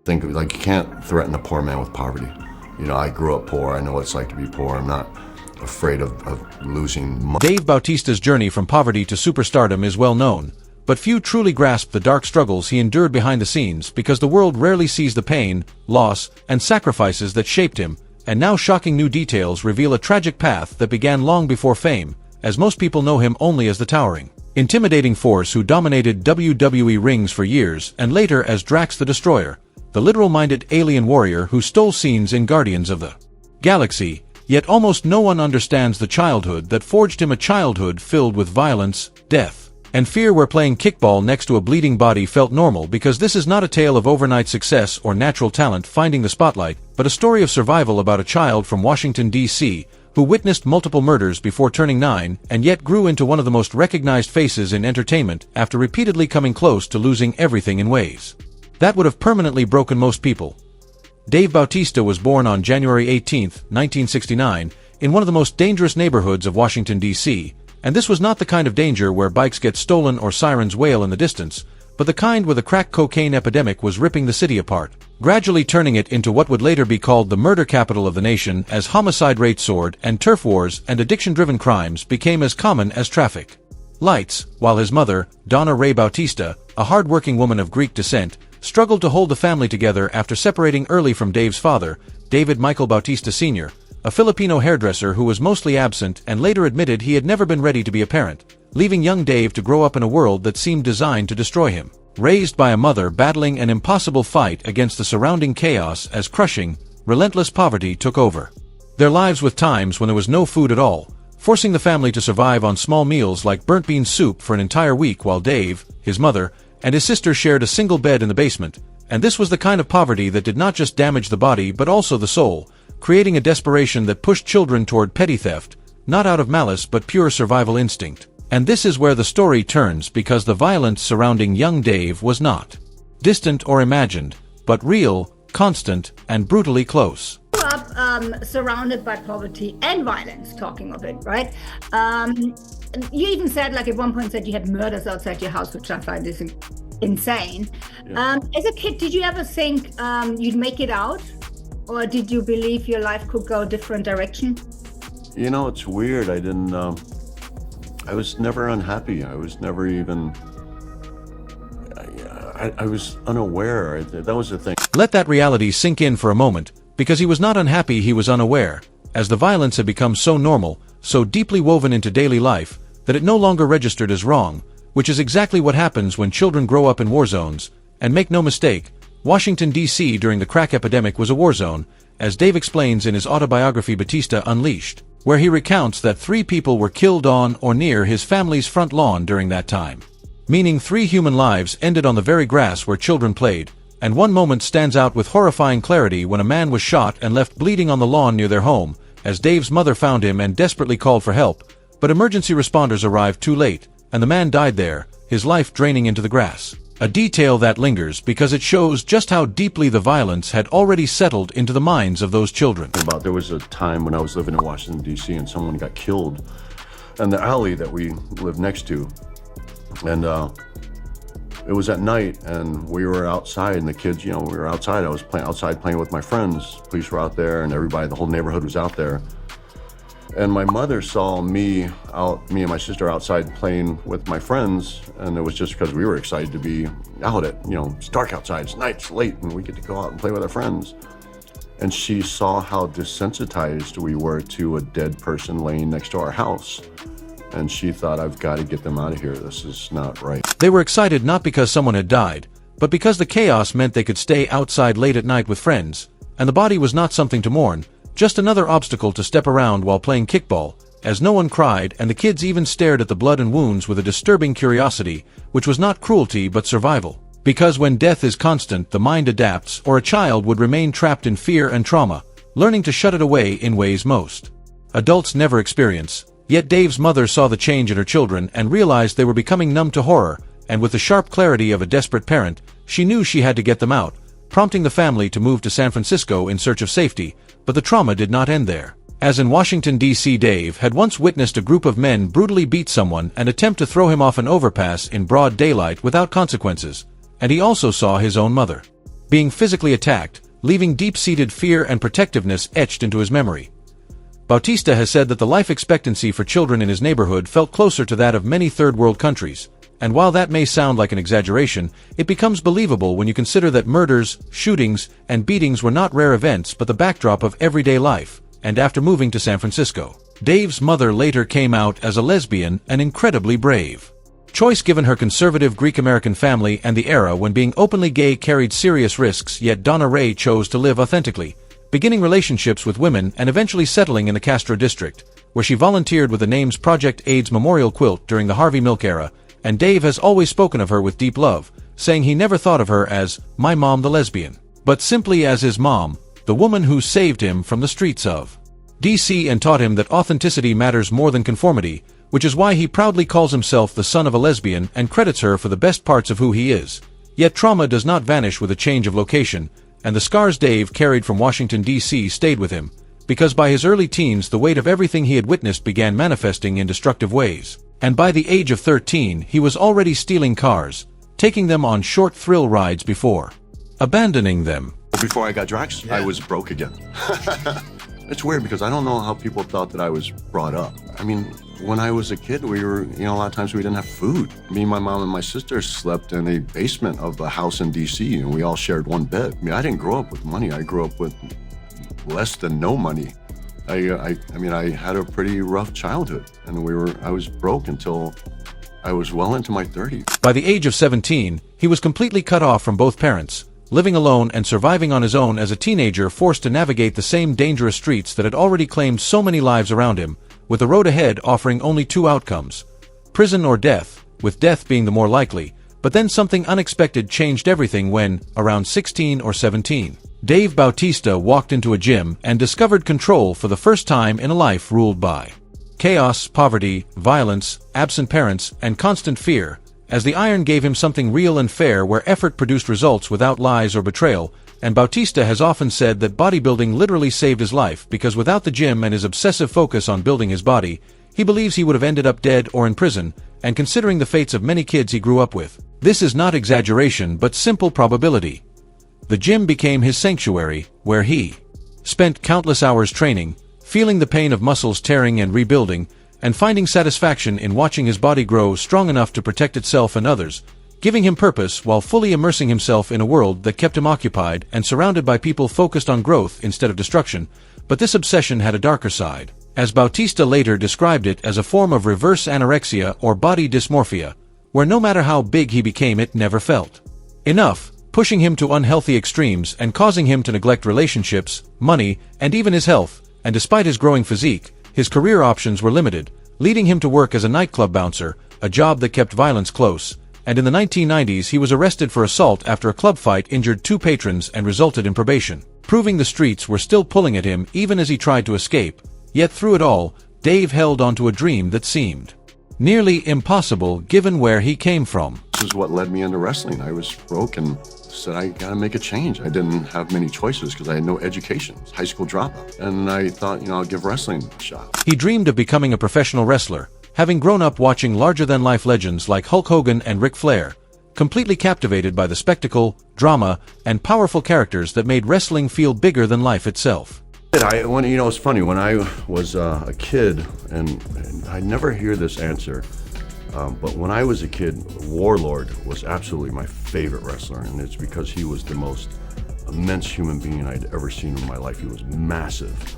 think of, like, you can't threaten a poor man with poverty. You know, I grew up poor. I know what it's like to be poor. I'm not afraid of losing money. Dave Bautista's journey from poverty to superstardom is well known, but few truly grasp the dark struggles he endured behind the scenes because the world rarely sees the pain, loss, and sacrifices that shaped him, and now shocking new details reveal a tragic path that began long before fame, as most people know him only as the towering, intimidating force who dominated WWE rings for years and later as Drax the Destroyer, the literal-minded alien warrior who stole scenes in Guardians of the Galaxy. Yet almost no one understands the childhood that forged him, a childhood filled with violence, death, and fear, where playing kickball next to a bleeding body felt normal, because this is not a tale of overnight success or natural talent finding the spotlight, but a story of survival about a child from Washington, D.C., who witnessed multiple murders before turning 9 and yet grew into one of the most recognized faces in entertainment after repeatedly coming close to losing everything in ways that would have permanently broken most people. Dave Bautista was born on January 18, 1969, in one of the most dangerous neighborhoods of Washington, D.C., and this was not the kind of danger where bikes get stolen or sirens wail in the distance, but the kind where the crack cocaine epidemic was ripping the city apart, gradually turning it into what would later be called the murder capital of the nation as homicide rates soared and turf wars and addiction-driven crimes became as common as traffic lights, while his mother, Donna Ray Bautista, a hard-working woman of Greek descent, struggled to hold the family together after separating early from Dave's father, David Michael Bautista Sr., a Filipino hairdresser who was mostly absent and later admitted he had never been ready to be a parent, leaving young Dave to grow up in a world that seemed designed to destroy him. Raised by a mother battling an impossible fight against the surrounding chaos as crushing, relentless poverty took over their lives, with times when there was no food at all, forcing the family to survive on small meals like burnt bean soup for an entire week, while Dave, his mother, and his sister shared a single bed in the basement. And this was the kind of poverty that did not just damage the body but also the soul, creating a desperation that pushed children toward petty theft, not out of malice but pure survival instinct. And this is where the story turns, because the violence surrounding young Dave was not distant or imagined, but real, constant, and brutally close. Grew up surrounded by poverty and violence, talking of it, right? You even said, like, at one point said you had murders outside your house, which I find is insane. Yeah. As a kid, did you ever think you'd make it out? Or did you believe your life could go a different direction? You know, it's weird. I was never unhappy. I was never even, I was unaware. That was the thing. Let that reality sink in for a moment, because he was not unhappy, he was unaware, as the violence had become so normal, so deeply woven into daily life, that it no longer registered as wrong, which is exactly what happens when children grow up in war zones. And make no mistake, Washington, D.C. during the crack epidemic was a war zone, as Dave explains in his autobiography Bautista Unleashed, where he recounts that 3 people were killed on or near his family's front lawn during that time. Meaning 3 human lives ended on the very grass where children played, and one moment stands out with horrifying clarity when a man was shot and left bleeding on the lawn near their home, as Dave's mother found him and desperately called for help, but emergency responders arrived too late, and the man died there, his life draining into the grass. A detail that lingers because it shows just how deeply the violence had already settled into the minds of those children. There was a time when I was living in Washington, D.C., and someone got killed in the alley that we lived next to. And it was at night, and we were outside, and the kids, we were outside. I was outside playing with my friends. Police were out there, and everybody, the whole neighborhood was out there. And my mother saw me and my sister outside playing with my friends, and it was just because we were excited to be out it's dark outside, it's night, it's late, and we get to go out and play with our friends. And she saw how desensitized we were to a dead person laying next to our house. And she thought, I've got to get them out of here. This is not right. They were excited not because someone had died, but because the chaos meant they could stay outside late at night with friends, and the body was not something to mourn, just another obstacle to step around while playing kickball, as no one cried, and the kids even stared at the blood and wounds with a disturbing curiosity, which was not cruelty but survival. Because when death is constant, the mind adapts, or a child would remain trapped in fear and trauma, learning to shut it away in ways most adults never experience. Yet Dave's mother saw the change in her children and realized they were becoming numb to horror, and with the sharp clarity of a desperate parent, she knew she had to get them out, prompting the family to move to San Francisco in search of safety. But the trauma did not end there. As in Washington, D.C., Dave had once witnessed a group of men brutally beat someone and attempt to throw him off an overpass in broad daylight without consequences, and he also saw his own mother being physically attacked, leaving deep-seated fear and protectiveness etched into his memory. Bautista has said that the life expectancy for children in his neighborhood felt closer to that of many third-world countries, and while that may sound like an exaggeration, it becomes believable when you consider that murders, shootings, and beatings were not rare events but the backdrop of everyday life. And after moving to San Francisco, Dave's mother later came out as a lesbian and incredibly brave choice given her conservative Greek-American family and the era when being openly gay carried serious risks, yet Donna Ray chose to live authentically, beginning relationships with women and eventually settling in the Castro district, where she volunteered with the name's Project AIDS memorial quilt during the Harvey Milk era, and Dave has always spoken of her with deep love, saying he never thought of her as "my mom the lesbian," but simply as his mom, the woman who saved him from the streets of DC and taught him that authenticity matters more than conformity, which is why he proudly calls himself the son of a lesbian and credits her for the best parts of who he is. Yet trauma does not vanish with a change of location, and the scars Dave carried from Washington, D.C. stayed with him, because by his early teens the weight of everything he had witnessed began manifesting in destructive ways. And by the age of 13 he was already stealing cars, taking them on short thrill rides before abandoning them. Before I got drugs, I was broke again. It's weird because I don't know how people thought that I was brought up. I mean, when I was a kid, we were, a lot of times we didn't have food. Me, my mom, and my sister slept in a basement of a house in D.C., and we all shared one bed. I mean, I didn't grow up with money. I grew up with less than no money. I mean, I had a pretty rough childhood, and I was broke until I was well into my 30s. By the age of 17, he was completely cut off from both parents, living alone and surviving on his own as a teenager, forced to navigate the same dangerous streets that had already claimed so many lives around him, with the road ahead offering only two outcomes: prison or death, with death being the more likely. But then something unexpected changed everything when, around 16 or 17, Dave Bautista walked into a gym and discovered control for the first time in a life ruled by chaos, poverty, violence, absent parents, and constant fear, as the iron gave him something real and fair where effort produced results without lies or betrayal. And Bautista has often said that bodybuilding literally saved his life, because without the gym and his obsessive focus on building his body, he believes he would have ended up dead or in prison, and considering the fates of many kids he grew up with, this is not exaggeration but simple probability. The gym became his sanctuary, where he spent countless hours training, feeling the pain of muscles tearing and rebuilding, and finding satisfaction in watching his body grow strong enough to protect itself and others, giving him purpose while fully immersing himself in a world that kept him occupied and surrounded by people focused on growth instead of destruction. But this obsession had a darker side, as Bautista later described it as a form of reverse anorexia or body dysmorphia, where no matter how big he became it never felt enough, pushing him to unhealthy extremes and causing him to neglect relationships, money, and even his health. And despite his growing physique, his career options were limited, leading him to work as a nightclub bouncer, a job that kept violence close. And in the 1990s he was arrested for assault after a club fight injured two patrons and resulted in probation, proving the streets were still pulling at him even as he tried to escape. Yet through it all, Dave held onto a dream that seemed nearly impossible given where he came from. This is what led me into wrestling. I was broke and said, I gotta make a change. I didn't have many choices because I had no education, high school dropout. And I thought, I'll give wrestling a shot. He dreamed of becoming a professional wrestler, having grown up watching larger-than-life legends like Hulk Hogan and Ric Flair, completely captivated by the spectacle, drama, and powerful characters that made wrestling feel bigger than life itself. It's funny, when I was a kid, and I never hear this answer, but when I was a kid, Warlord was absolutely my favorite wrestler, and it's because he was the most immense human being I'd ever seen in my life. He was massive,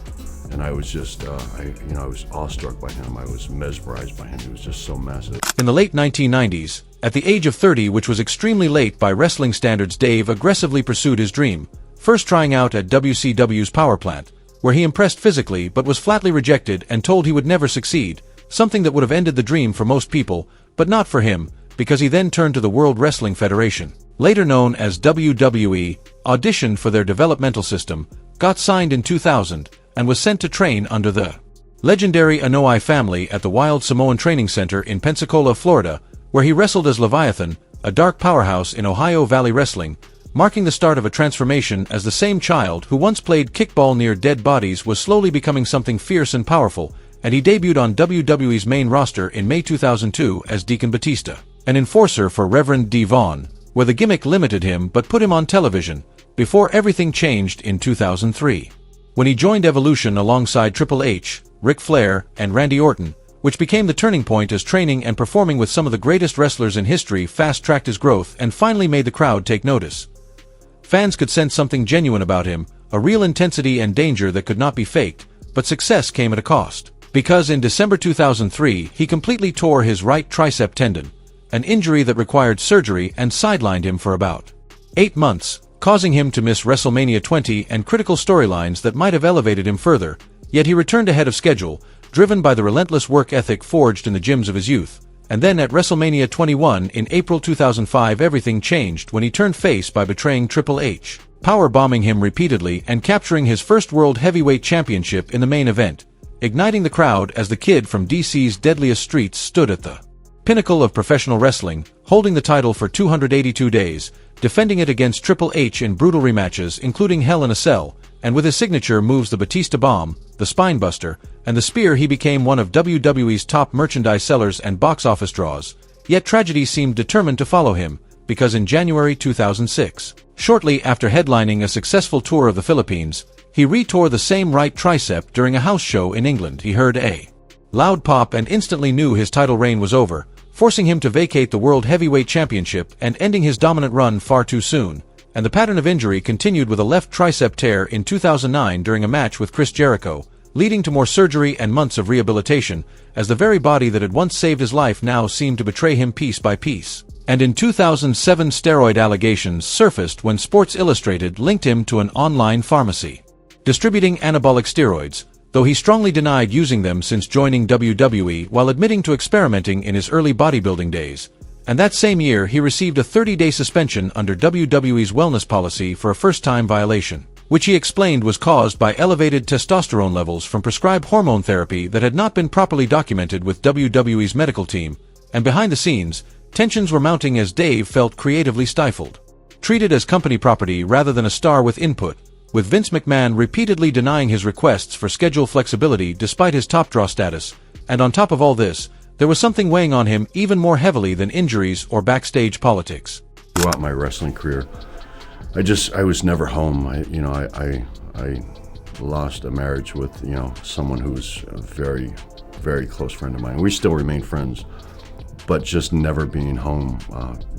and I was just, I was awestruck by him. I was mesmerized by him. He was just so massive. In the late 1990s, at the age of 30, which was extremely late by wrestling standards, Dave aggressively pursued his dream, first trying out at WCW's Power Plant, where he impressed physically but was flatly rejected and told he would never succeed, something that would have ended the dream for most people, but not for him, because he then turned to the World Wrestling Federation, later known as WWE, auditioned for their developmental system, got signed in 2000, and was sent to train under the legendary Anoa'i family at the Wild Samoan Training Center in Pensacola, Florida, where he wrestled as Leviathan, a dark powerhouse in Ohio Valley Wrestling, marking the start of a transformation as the same child who once played kickball near dead bodies was slowly becoming something fierce and powerful, and he debuted on WWE's main roster in May 2002 as Deacon Bautista, an enforcer for Reverend D. Vaughn, where the gimmick limited him but put him on television, before everything changed in 2003. When he joined Evolution alongside Triple H, Ric Flair, and Randy Orton, which became the turning point as training and performing with some of the greatest wrestlers in history fast-tracked his growth and finally made the crowd take notice. Fans could sense something genuine about him, a real intensity and danger that could not be faked, but success came at a cost. Because in December 2003, he completely tore his right tricep tendon, an injury that required surgery and sidelined him for about 8 months, causing him to miss WrestleMania 20 and critical storylines that might have elevated him further, yet he returned ahead of schedule, driven by the relentless work ethic forged in the gyms of his youth. And then at WrestleMania 21 in April 2005 everything changed when he turned face by betraying Triple H, power-bombing him repeatedly and capturing his first World Heavyweight Championship in the main event, igniting the crowd as the kid from DC's deadliest streets stood at the pinnacle of professional wrestling, holding the title for 282 days, defending it against Triple H in brutal rematches including Hell in a Cell, and with his signature moves the Batista Bomb, the Spinebuster, and the Spear he became one of WWE's top merchandise sellers and box office draws, yet tragedy seemed determined to follow him, because in January 2006, shortly after headlining a successful tour of the Philippines, he re-tore the same right tricep during a house show in England. He heard a loud pop and instantly knew his title reign was over, forcing him to vacate the World Heavyweight Championship and ending his dominant run far too soon. And the pattern of injury continued with a left tricep tear in 2009 during a match with Chris Jericho, leading to more surgery and months of rehabilitation, as the very body that had once saved his life now seemed to betray him piece by piece. And in 2007 steroid allegations surfaced when Sports Illustrated linked him to an online pharmacy distributing anabolic steroids, though he strongly denied using them since joining WWE while admitting to experimenting in his early bodybuilding days. And that same year he received a 30-day suspension under WWE's wellness policy for a first-time violation, which he explained was caused by elevated testosterone levels from prescribed hormone therapy that had not been properly documented with WWE's medical team. And behind the scenes, tensions were mounting as Dave felt creatively stifled. Treated as company property rather than a star with input, with Vince McMahon repeatedly denying his requests for schedule flexibility despite his top draw status, and on top of all this, there was something weighing on him even more heavily than injuries or backstage politics. Throughout my wrestling career, I was never home. I lost a marriage with, someone who was a very, very close friend of mine. We still remain friends, but just never being home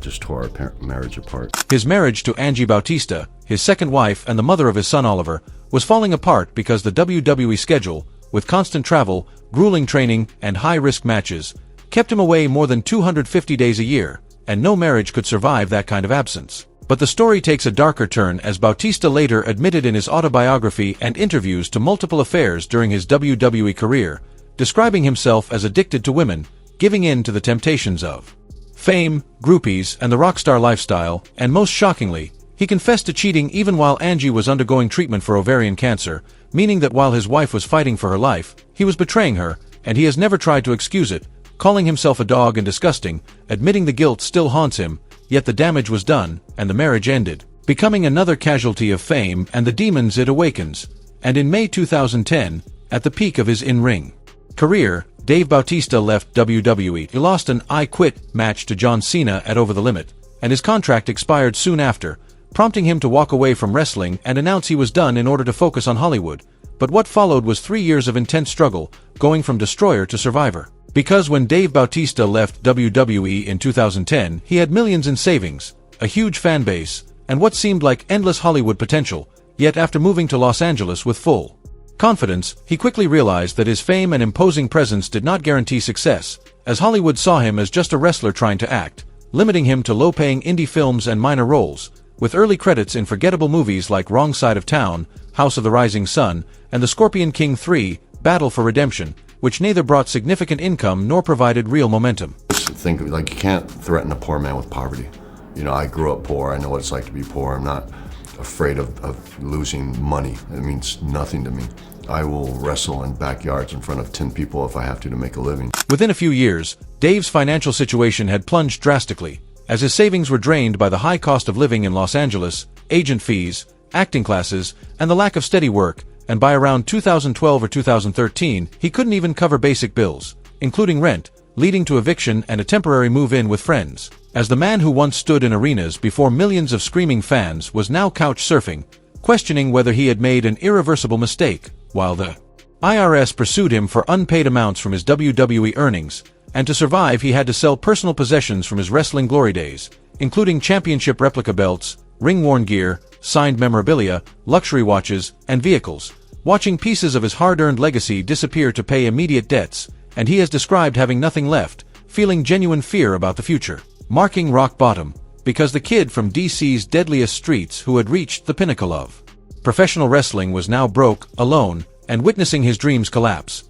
just tore our marriage apart. His marriage to Angie Bautista, his second wife and the mother of his son Oliver, was falling apart because the WWE schedule, with constant travel, grueling training, and high-risk matches, kept him away more than 250 days a year, and no marriage could survive that kind of absence. But the story takes a darker turn as Bautista later admitted in his autobiography and interviews to multiple affairs during his WWE career, describing himself as addicted to women, giving in to the temptations of fame, groupies, and the rockstar lifestyle, and most shockingly, he confessed to cheating even while Angie was undergoing treatment for ovarian cancer, meaning that while his wife was fighting for her life, he was betraying her, and he has never tried to excuse it, calling himself a dog and disgusting, admitting the guilt still haunts him, yet the damage was done, and the marriage ended, becoming another casualty of fame and the demons it awakens. And in May 2010, at the peak of his in-ring career, Dave Bautista left WWE. He lost an I Quit match to John Cena at Over the Limit, and his contract expired soon after, prompting him to walk away from wrestling and announce he was done in order to focus on Hollywood. But what followed was 3 years of intense struggle, going from destroyer to survivor. Because when Dave Bautista left WWE in 2010, he had millions in savings, a huge fan base, and what seemed like endless Hollywood potential, yet after moving to Los Angeles with full confidence, he quickly realized that his fame and imposing presence did not guarantee success, as Hollywood saw him as just a wrestler trying to act, limiting him to low-paying indie films and minor roles, with early credits in forgettable movies like Wrong Side of Town, House of the Rising Sun, and The Scorpion King 3, Battle for Redemption, which neither brought significant income nor provided real momentum. Think, you can't threaten a poor man with poverty. I grew up poor. I know what it's like to be poor. I'm not afraid of losing money. It means nothing to me. I will wrestle in backyards in front of 10 people if I have to make a living. Within a few years, Dave's financial situation had plunged drastically, as his savings were drained by the high cost of living in Los Angeles, agent fees, acting classes, and the lack of steady work, and by around 2012 or 2013, he couldn't even cover basic bills, including rent, leading to eviction and a temporary move-in with friends. as the man who once stood in arenas before millions of screaming fans was now couch surfing, questioning whether he had made an irreversible mistake, while the IRS pursued him for unpaid amounts from his WWE earnings, and to survive he had to sell personal possessions from his wrestling glory days, including championship replica belts, ring-worn gear, signed memorabilia, luxury watches, and vehicles, watching pieces of his hard-earned legacy disappear to pay immediate debts, and he has described having nothing left, feeling genuine fear about the future, marking rock bottom, because the kid from DC's deadliest streets who had reached the pinnacle of professional wrestling was now broke, alone, and witnessing his dreams collapse.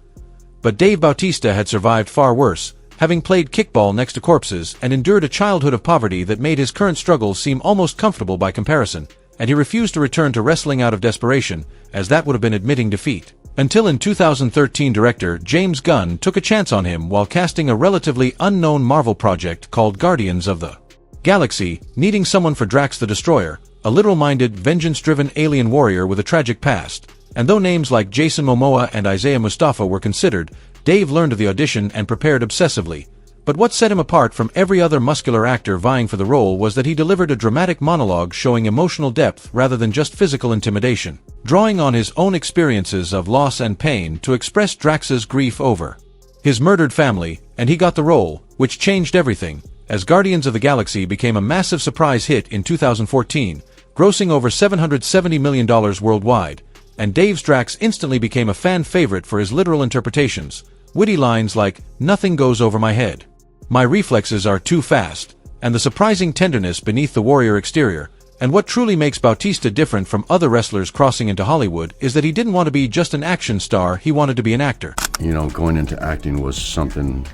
But Dave Bautista had survived far worse, having played kickball next to corpses and endured a childhood of poverty that made his current struggles seem almost comfortable by comparison, and he refused to return to wrestling out of desperation, as that would have been admitting defeat. Until in 2013 director James Gunn took a chance on him while casting a relatively unknown Marvel project called Guardians of the Galaxy, needing someone for Drax the Destroyer, a literal-minded, vengeance-driven alien warrior with a tragic past. And though names like Jason Momoa and Isaiah Mustafa were considered, Dave learned of the audition and prepared obsessively. But what set him apart from every other muscular actor vying for the role was that he delivered a dramatic monologue showing emotional depth rather than just physical intimidation, drawing on his own experiences of loss and pain to express Drax's grief over his murdered family, and he got the role, which changed everything, as Guardians of the Galaxy became a massive surprise hit in 2014, grossing over $770 million worldwide, and Dave's Drax instantly became a fan favorite for his literal interpretations, witty lines like, "Nothing goes over my head. My reflexes are too fast," and the surprising tenderness beneath the warrior exterior. And what truly makes Bautista different from other wrestlers crossing into Hollywood is that he didn't want to be just an action star, he wanted to be an actor. Going into acting was something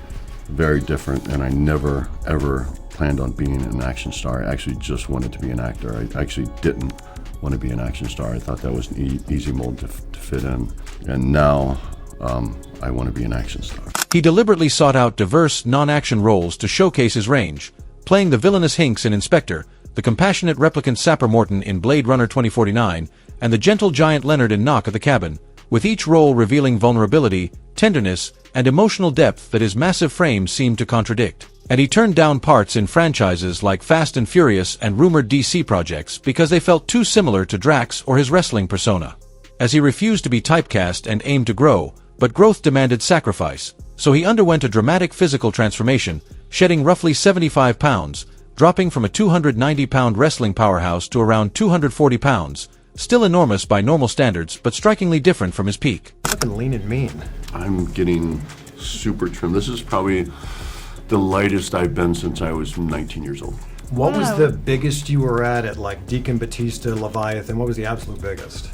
very different, and I never, ever planned on being an action star. I actually just wanted to be an actor. I actually didn't want to be an action star. I thought that was an easy mold to fit in. And now, I want to be an action star. He deliberately sought out diverse, non-action roles to showcase his range, playing the villainous Hinks in Inspector, the compassionate replicant Sapper Morton in Blade Runner 2049, and the gentle giant Leonard in Knock at the Cabin, with each role revealing vulnerability, tenderness, and emotional depth that his massive frame seemed to contradict. And he turned down parts in franchises like Fast and Furious and rumored DC projects because they felt too similar to Drax or his wrestling persona. As he refused to be typecast and aimed to grow, but growth demanded sacrifice, so he underwent a dramatic physical transformation, shedding roughly 75 pounds, dropping from a 290-pound wrestling powerhouse to around 240 pounds, still enormous by normal standards, but strikingly different from his peak. Fucking lean and mean. I'm getting super trim. This is probably the lightest I've been since I was 19 years old. What was the biggest you were at like Deacon Bautista, Leviathan? What was the absolute biggest?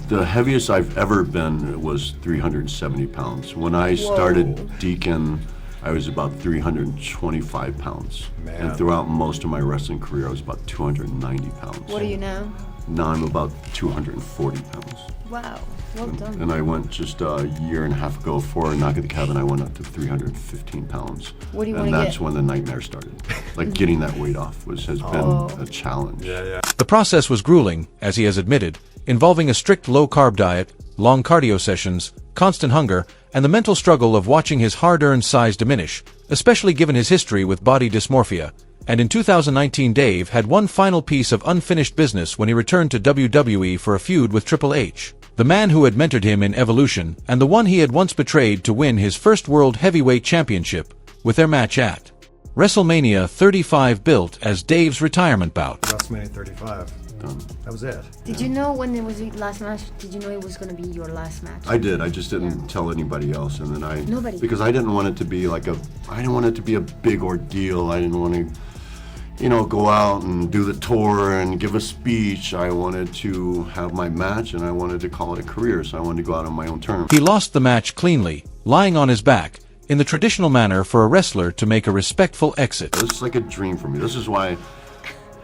The heaviest I've ever been was 370 pounds. When I started Deacon, I was about 325 pounds. Man. And throughout most of my wrestling career, I was about 290 pounds. What are you now? Now I'm about 240 pounds. Wow, well done. And I went just a year and a half ago for Knock at the Cabin, I went up to 315 pounds. What do you and want to that's get? when the nightmare started. Like getting that weight off has been a challenge. Yeah. The process was grueling, as he has admitted, involving a strict low-carb diet, long cardio sessions, constant hunger, and the mental struggle of watching his hard-earned size diminish, especially given his history with body dysmorphia. And in 2019 Dave had one final piece of unfinished business when he returned to WWE for a feud with Triple H, the man who had mentored him in Evolution and the one he had once betrayed to win his first World Heavyweight Championship, with their match at WrestleMania 35 built as Dave's retirement bout. WrestleMania 35. That was it. Did you know when it was your last match? Did you know it was going to be your last match? I did. I just didn't tell anybody else, and then Nobody. because I didn't want it to be I didn't want it to be a big ordeal. I didn't want to, go out and do the tour and give a speech. I wanted to have my match, and I wanted to call it a career. So I wanted to go out on my own terms. He lost the match cleanly, lying on his back, in the traditional manner for a wrestler to make a respectful exit. This is like a dream for me. This is why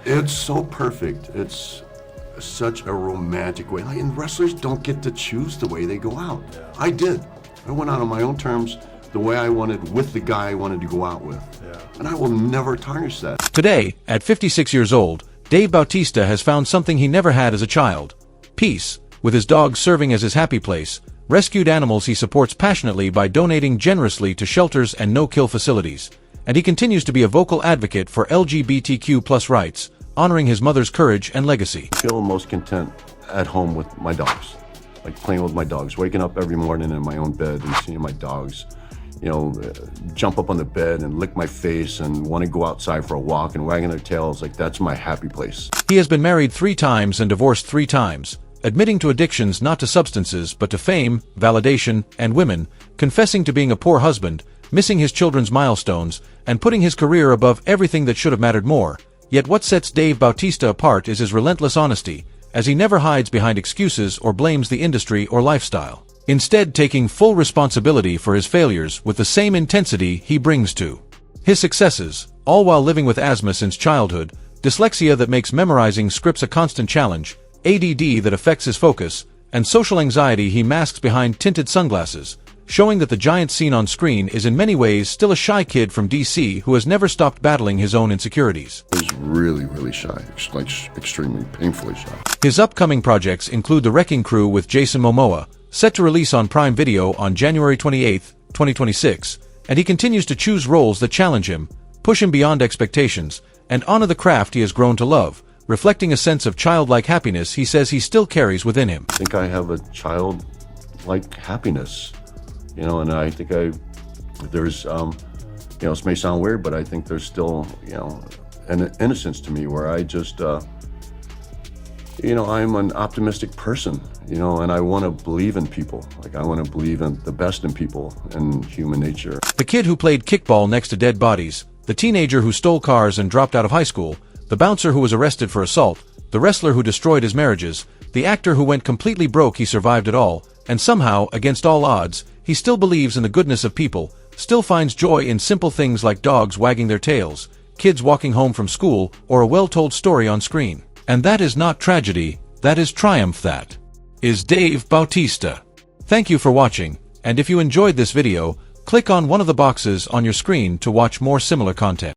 it's so perfect. It's such a romantic way. And wrestlers don't get to choose the way they go out. Yeah. I did. I went out on my own terms, the way I wanted, with the guy I wanted to go out with. Yeah. And I will never tarnish that. Today, at 56 years old, Dave Bautista has found something he never had as a child: peace, with his dogs serving as his happy place, rescued animals he supports passionately by donating generously to shelters and no-kill facilities, and he continues to be a vocal advocate for LGBTQ+ rights, honoring his mother's courage and legacy. I feel most content at home with my dogs, like playing with my dogs, waking up every morning in my own bed and seeing my dogs, jump up on the bed and lick my face and want to go outside for a walk and wagging their tails. Like, that's my happy place. He has been married 3 times and divorced 3 times, admitting to addictions not to substances but to fame, validation, and women, confessing to being a poor husband, missing his children's milestones, and putting his career above everything that should have mattered more. Yet what sets Dave Bautista apart is his relentless honesty, as he never hides behind excuses or blames the industry or lifestyle, instead taking full responsibility for his failures with the same intensity he brings to his successes, all while living with asthma since childhood, dyslexia that makes memorizing scripts a constant challenge, ADD that affects his focus, and social anxiety he masks behind tinted sunglasses, showing that the giant seen on screen is in many ways still a shy kid from DC who has never stopped battling his own insecurities. He's really, really shy, like extremely painfully shy. His upcoming projects include The Wrecking Crew with Jason Momoa, set to release on Prime Video on January 28, 2026, and he continues to choose roles that challenge him, push him beyond expectations, and honor the craft he has grown to love, reflecting a sense of childlike happiness he says he still carries within him. I think I have a childlike happiness, and I think there's, this may sound weird, but I think there's still, an innocence to me where I just, I'm an optimistic person, and I want to believe in people. Like, I want to believe in the best in people and human nature. The kid who played kickball next to dead bodies, the teenager who stole cars and dropped out of high school, the bouncer who was arrested for assault, the wrestler who destroyed his marriages, the actor who went completely broke, he survived it all, and somehow, against all odds, he still believes in the goodness of people, still finds joy in simple things like dogs wagging their tails, kids walking home from school, or a well-told story on screen. And that is not tragedy, that is triumph. That is Dave Bautista. Thank you for watching, and if you enjoyed this video, click on one of the boxes on your screen to watch more similar content.